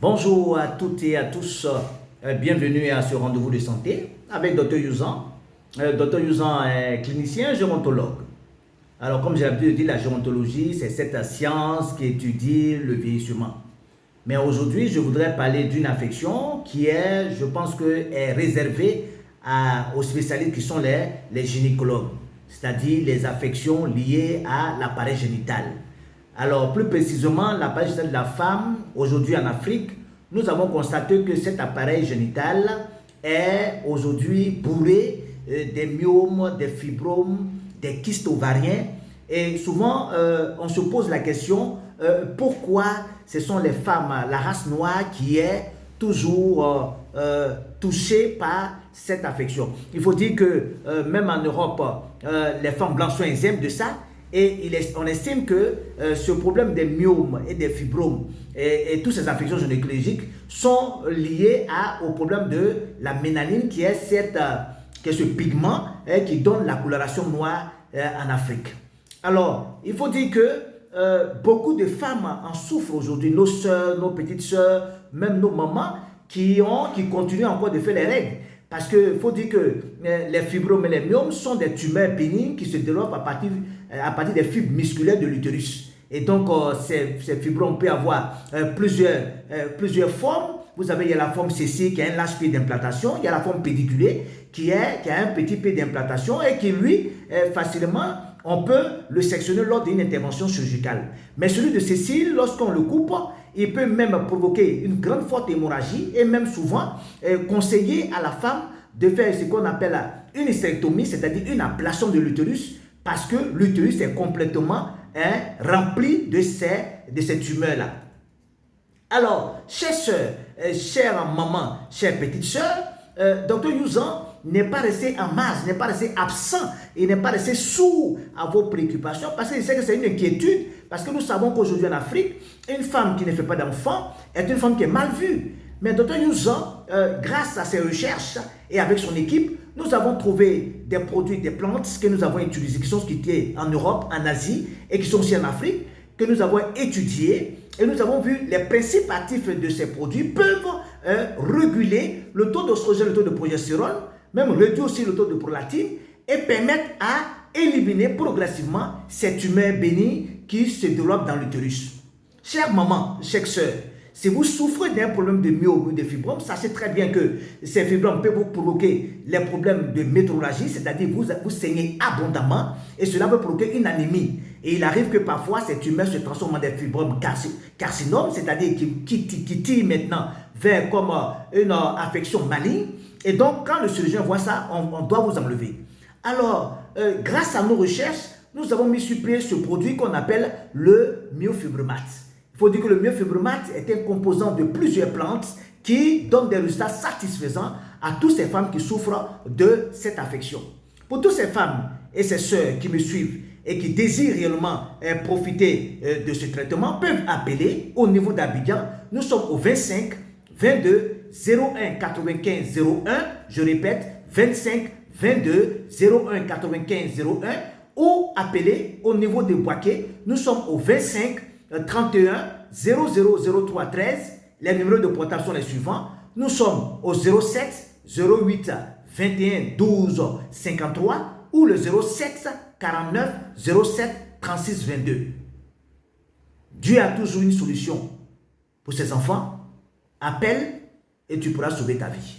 Bonjour à toutes et à tous, bienvenue à ce rendez-vous de santé avec Dr Youzan. Dr Youzan est clinicien gérontologue. Alors comme j'ai l'habitude de dire, la gérontologie, c'est cette science qui étudie le vieillissement. Mais aujourd'hui, je voudrais parler d'une affection qui est, je pense que, est réservée aux spécialistes qui sont les gynécologues, c'est-à-dire les affections liées à l'appareil génital. Alors, plus précisément, l'appareil génital de la femme, aujourd'hui en Afrique, nous avons constaté que cet appareil génital est aujourd'hui bourré des myomes, des fibromes, des kystes ovariens. Et souvent, on se pose la question, pourquoi ce sont les femmes, la race noire qui est toujours touchée par cette affection. Il faut dire que même en Europe, les femmes blanches sont exemptes de ça. Et on estime que ce problème des myomes et des fibromes et toutes ces affections gynécologiques sont liées au problème de la mélanine qui est ce pigment qui donne la coloration noire en Afrique. Alors, il faut dire que beaucoup de femmes en souffrent aujourd'hui, nos soeurs, nos petites soeurs, même nos mamans qui continuent encore de faire les règles. Parce qu'il faut dire que les fibromes et les myomes sont des tumeurs bénignes qui se développent à partir des fibres musculaires de l'utérus. Et donc, ces fibromes peuvent avoir plusieurs formes. Vous avez, il y a la forme CC qui a un large pied d'implantation. Il y a la forme pédiculée qui a un petit pied d'implantation et qui, lui, facilement, on peut le sectionner lors d'une intervention chirurgicale. Mais celui de Cécile, lorsqu'on le coupe, il peut même provoquer une grande forte hémorragie et même souvent conseiller à la femme de faire ce qu'on appelle une hystérectomie, c'est-à-dire une ablation de l'utérus, parce que l'utérus est complètement rempli de ces tumeurs-là. Alors, chère soeur, chère maman, chère petite soeur, Dr Youzan n'est pas resté en marge, n'est pas resté absent, il n'est pas resté sourd à vos préoccupations parce qu'il sait que c'est une inquiétude, parce que nous savons qu'aujourd'hui en Afrique, une femme qui ne fait pas d'enfant est une femme qui est mal vue. Mais Dr Youzan, grâce à ses recherches et avec son équipe, nous avons trouvé des produits, des plantes que nous avons utilisées, qui sont étaient en Europe, en Asie et qui sont aussi en Afrique, que nous avons étudiés et nous avons vu les principes actifs de ces produits peuvent réguler le taux d'oestrogène, le taux de progestérone, même réduire aussi le taux de prolactine et permettre à éliminer progressivement ces tumeurs bénignes qui se développent dans l'utérus. Chère maman, chère soeur, si vous souffrez d'un problème de myome ou de fibrome, sachez très bien que ces fibromes peuvent vous provoquer les problèmes de métrorragie, c'est-à-dire vous saignez abondamment et cela peut provoquer une anémie. Et il arrive que parfois ces tumeurs se transforment en des fibromes carcinomes, c'est-à-dire qui tirent maintenant vers comme une affection maligne. Et donc, quand le chirurgien voit ça, on doit vous enlever. Alors, grâce à nos recherches, nous avons mis sur pied ce produit qu'on appelle le myofibromate. Il faut dire que le myofibromate est un composant de plusieurs plantes qui donne des résultats satisfaisants à toutes ces femmes qui souffrent de cette affection. Pour toutes ces femmes et ces sœurs qui me suivent et qui désirent réellement profiter de ce traitement, peuvent appeler au niveau d'Abidjan. Nous sommes au 25 22 01 95 01, je répète, 25 22 01 95 01, ou appeler au niveau de Boaké. Nous sommes au 25 31 0003 13. Les numéros de portable sont les suivants. Nous sommes au 07 08 21 12 53 ou le 07 49 07 36 22. Dieu a toujours une solution pour ses enfants. Appelle et tu pourras sauver ta vie.